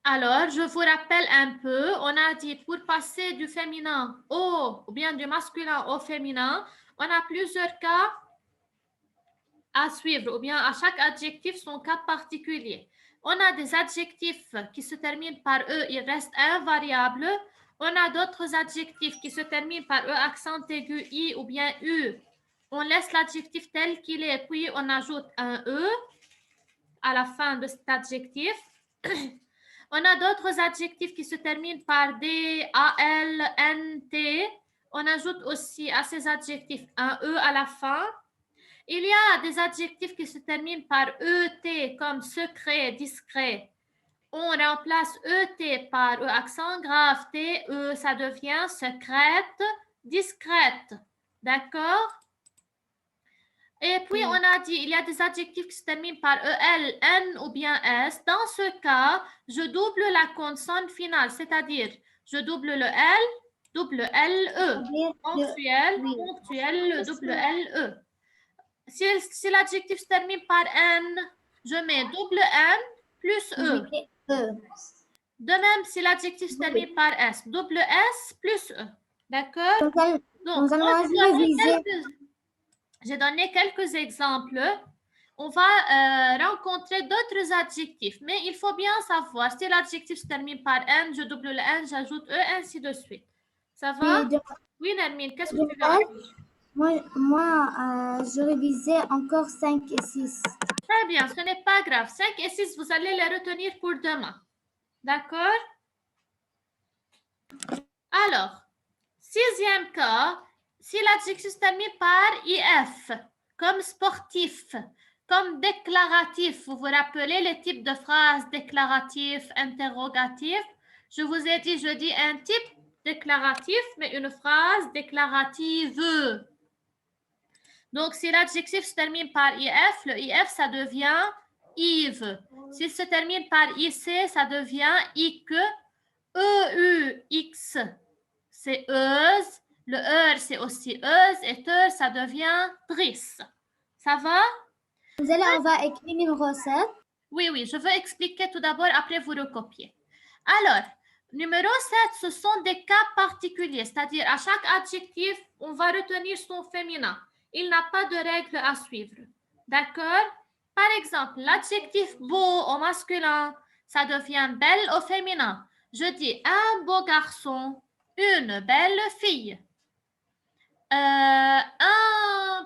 Alors, je vous rappelle un peu, on a dit pour passer du féminin au, ou bien du masculin au féminin, on a plusieurs cas à suivre, ou bien à chaque adjectif son cas particulier. On a des adjectifs qui se terminent par E, il reste invariable. On a d'autres adjectifs qui se terminent par E, accent aigu, I ou bien U. On laisse l'adjectif tel qu'il est, puis on ajoute un E à la fin de cet adjectif. On a d'autres adjectifs qui se terminent par D, A, L, N, T. On ajoute aussi à ces adjectifs un E à la fin. Il y a des adjectifs qui se terminent par ET comme secret, discret. On remplace ET par E accent grave, T, E, ça devient secrète, discrète. D'accord? Et puis, on a dit, il y a des adjectifs qui se terminent par EL, N ou bien S. Dans ce cas, je double la consonne finale, c'est-à-dire, je double le L, double L, E. Ponctuel, ponctuel, double L, E. Si l'adjectif se termine par N, je mets double N plus E. De même, si l'adjectif se termine par S, double S plus E. D'accord? Donc, j'ai donné quelques exemples. On va rencontrer d'autres adjectifs, mais il faut bien savoir si l'adjectif se termine par N, je double le N, j'ajoute E, ainsi de suite. Ça va? Oui, Nermine, qu'est-ce que tu veux ajouter? Moi, je révisais encore 5 et 6. Très bien, ce n'est pas grave. 5 et 6, vous allez les retenir pour demain. D'accord? Alors, sixième cas, si l'adjectif se termine par IF, comme sportif, comme déclaratif, vous vous rappelez les types de phrases déclaratif, interrogatif? Je vous ai dit, je dis un type déclaratif, mais une phrase déclarative. Donc, si l'adjectif se termine par IF, le IF, ça devient Yves. S'il se termine par IC, ça devient IC. EUX, c'est euse. Le EUR, c'est aussi euse. Et TEUR, ça devient TRIS. Ça va? On va écrire numéro 7. Oui, oui, je veux expliquer tout d'abord, après vous recopier. Alors, numéro 7, ce sont des cas particuliers, c'est-à-dire à chaque adjectif, on va retenir son féminin. Il n'a pas de règle à suivre. D'accord? Par exemple, l'adjectif beau au masculin, ça devient belle au féminin. Je dis un beau garçon, une belle fille. Un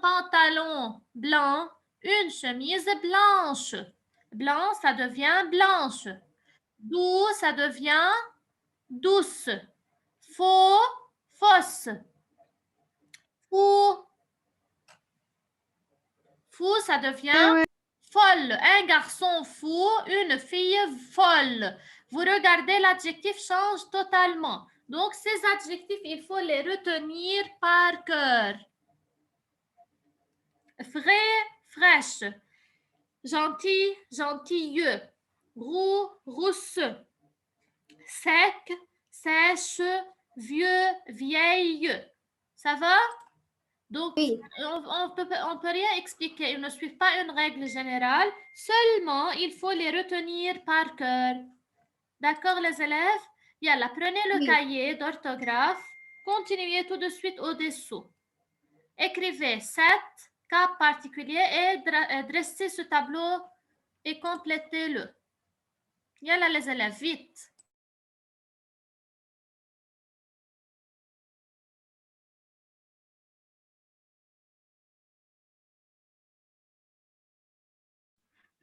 pantalon blanc, une chemise blanche. Blanc, ça devient blanche. Doux, ça devient douce. Faux, fausse. Fou, fou, ça devient folle. Un garçon fou, une fille folle. Vous regardez, l'adjectif change totalement. Donc, ces adjectifs, il faut les retenir par cœur. Frais, fraîche. Gentil, gentilleux. Roux, rousse. Sec, sèche, vieux, vieille. Ça va? Donc, Oui. on peut rien expliquer. Ils ne suivent pas une règle générale. Seulement, il faut les retenir par cœur. D'accord, les élèves? Yalla, prenez le cahier d'orthographe. Continuez tout de suite au-dessous. Écrivez 7 cas particuliers et dressez ce tableau et complétez-le. Yalla, les élèves, vite.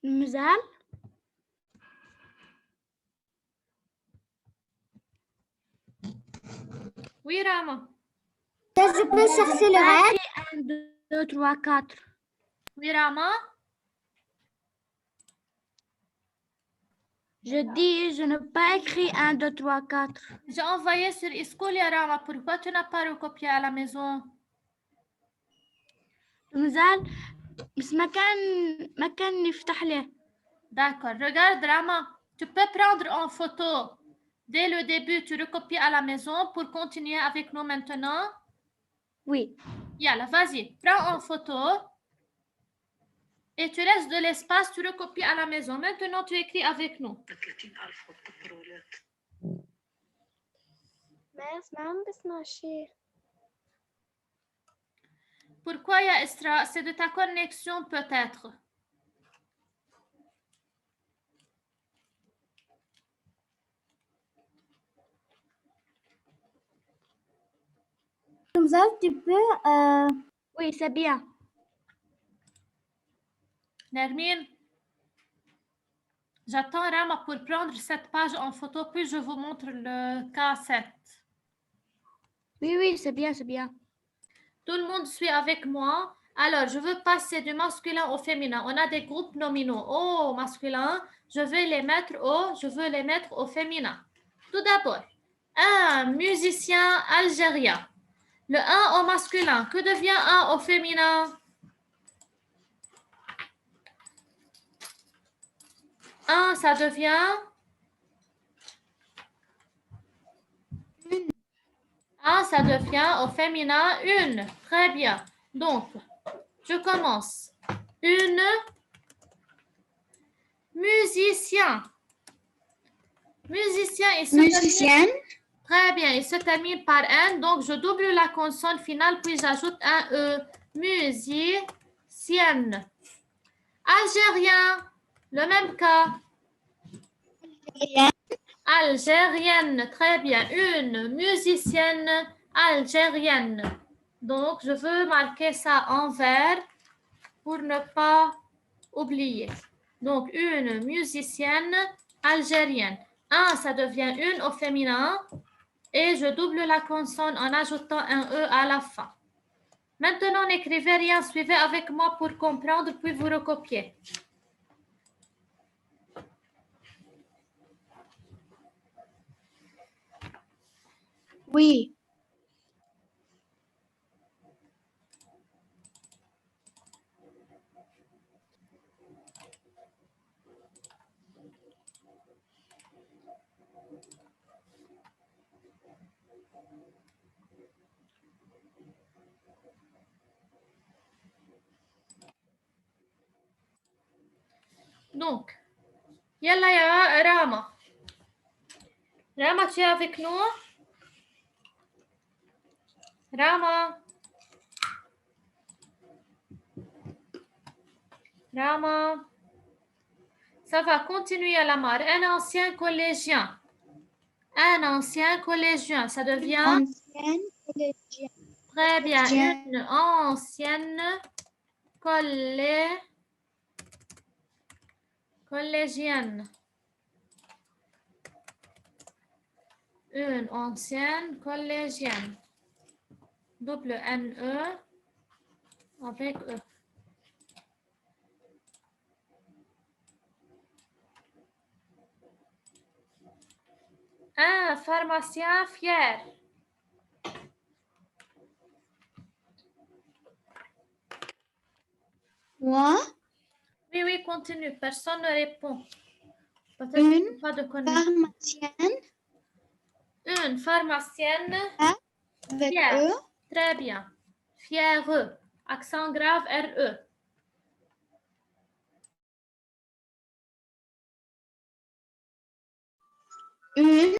Mzal? Oui, Rama. Je peux chercher le reste? 1, 2, 3, 4. Oui, Rama. Je dis, je n'ai pas écrit 1, 2, 3, 4. J'ai envoyé sur Iskool, Rama. Pourquoi tu n'as pas recopié à la maison? مزال بس ما كان يفتح لي. D'accord. Regarde, Rama. Tu peux prendre en photo. Dès le début, tu recopies à la maison pour continuer avec nous maintenant? Oui. Yalla, vas-y. Prends en photo. Et tu laisses de l'espace, tu recopies à la maison. Maintenant, tu écris avec nous. Pourquoi il y a Estra? C'est de ta connexion peut-être. Hamza, tu peux... Oui, c'est bien. Nermine, j'attends Rama pour prendre cette page en photo, puis je vous montre le K7. Oui, c'est bien, c'est bien. Tout le monde suit avec moi. Alors, je veux passer du masculin au féminin. On a des groupes nominaux. Au masculin, je veux les mettre au féminin. Tout d'abord, un musicien algérien. Le 1 au masculin. Que devient 1 au féminin? 1, ça devient... 1, ça devient au féminin une. Très bien. Donc, je commence. Une musicien. Musicien, il se Musicienne. Très bien, il se termine par N, donc je double la consonne finale, puis j'ajoute un E. Musicienne. Algérien, le même cas. Algérienne, très bien. Une musicienne algérienne. Donc, je veux marquer ça en vert pour ne pas oublier. Donc, une musicienne algérienne. Un, ça devient une au féminin. Et je double la consonne en ajoutant un E à la fin. Maintenant, n'écrivez rien, suivez avec moi pour comprendre, puis vous recopiez. Oui. Donc, yalla ya Rama. Rama, tu es avec nous? Rama. Rama. Ça va, continuer à la mare. Un ancien collégien. Un ancien collégien, ça devient... Ancienne collégienne. Très bien, une ancienne collégienne. Une ancienne collégienne. Double N-E avec E. Un pharmacien fier. Moi, Oui, continue. Personne ne répond. une Pas de connexion. pharmacienne Une pharmacienne avec fière. E. Très bien. Fière. Accent grave R-E. Une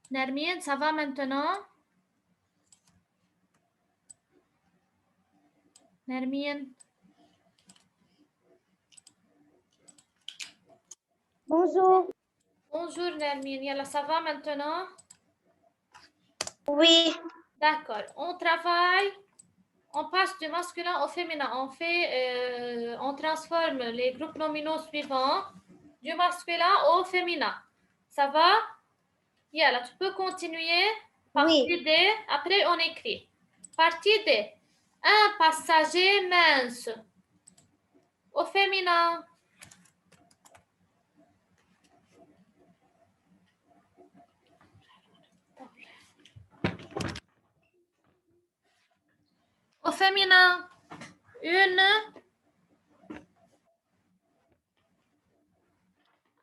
Nermine, ça va maintenant? Nermine. Bonjour. Bonjour Nermine. Yalla, ça va maintenant? Oui. D'accord. On travaille. On passe du masculin au féminin. On transforme les groupes nominaux suivants du masculin au féminin. Ça va? Yalla, tu peux continuer. Partie D. Après, on écrit. Partie D. Un passager mince. Au féminin. Au féminin, une.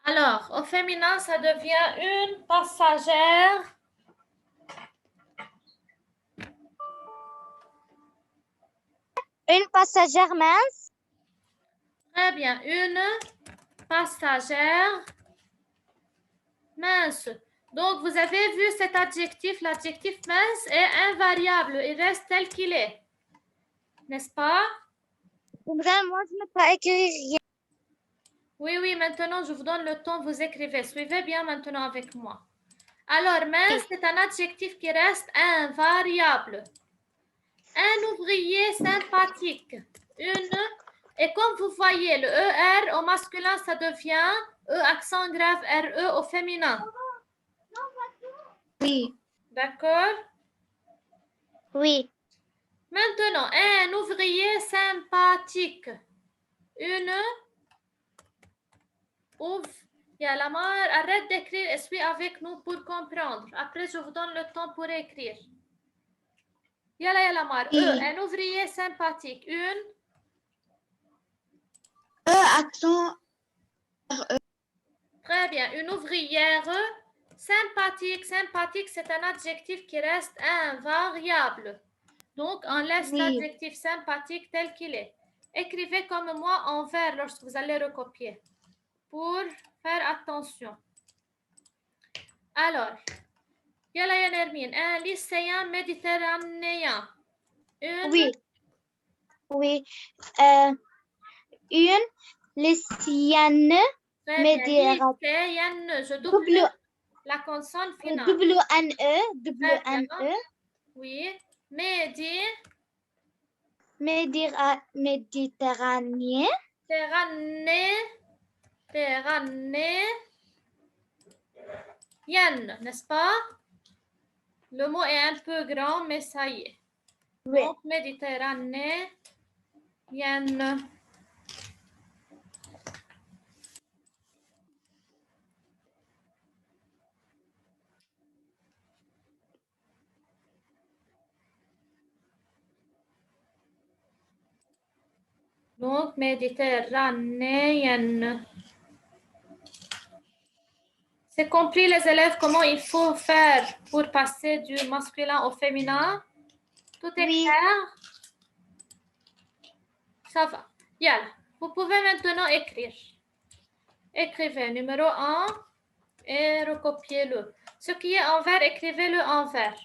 Alors, au féminin, ça devient une passagère. Une passagère mince. Très bien, une passagère mince. Donc, vous avez vu cet adjectif, l'adjectif mince est invariable, il reste tel qu'il est. N'est-ce pas? Moi, je ne peux pas écrire rien. Oui, oui, maintenant, je vous donne le temps, vous écrivez. Suivez bien maintenant avec moi. Alors, mince, c'est un adjectif qui reste invariable. Un ouvrier sympathique. Une. Et comme vous voyez, le ER au masculin, ça devient E accent grave RE au féminin. Oui. D'accord? Oui. Maintenant, un ouvrier sympathique. Une. Ouvre. Yalamar, arrête d'écrire et suis avec nous pour comprendre. Après, je vous donne le temps pour écrire. Yalamar. Oui. Un ouvrier sympathique. Une. Accent. Très bien. Une ouvrière sympathique. Sympathique, c'est un adjectif qui reste invariable. Donc, on laisse l'adjectif sympathique tel qu'il est. Écrivez comme moi en vert lorsque vous allez recopier. Pour faire attention. Alors, Yala Nermine, un lycéen méditerranéen. Une. Oui. Oui. Une lycéenne Lycéenne. Je double la consonne finale. W-N-E. Oui. Méditerranée. Méditerranée. Yen, n'est-ce pas? Le mot est un peu grand, mais ça y est. Oui. Donc, Méditerranée. Yen. Donc, méditerranéenne. C'est compris, les élèves, comment il faut faire pour passer du masculin au féminin? Tout est clair? Ça va. Yalla. Vous pouvez maintenant écrire. Écrivez numéro 1 et recopiez-le. Ce qui est en vert, écrivez-le en vert.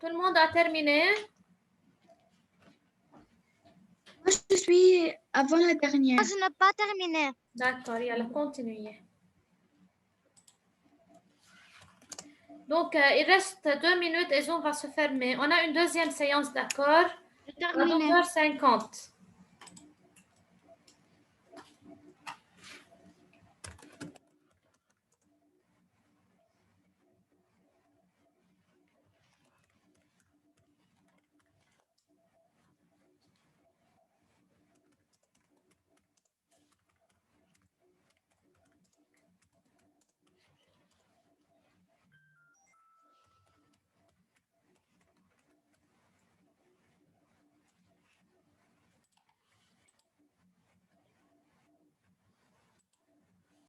Tout le monde a terminé? Moi, je suis avant la dernière. Je n'ai pas terminé. D'accord, il y a la continuer. Donc, il reste 2 minutes et Zoom va se fermer. On a une deuxième séance, d'accord? J'ai À terminé. 12h50.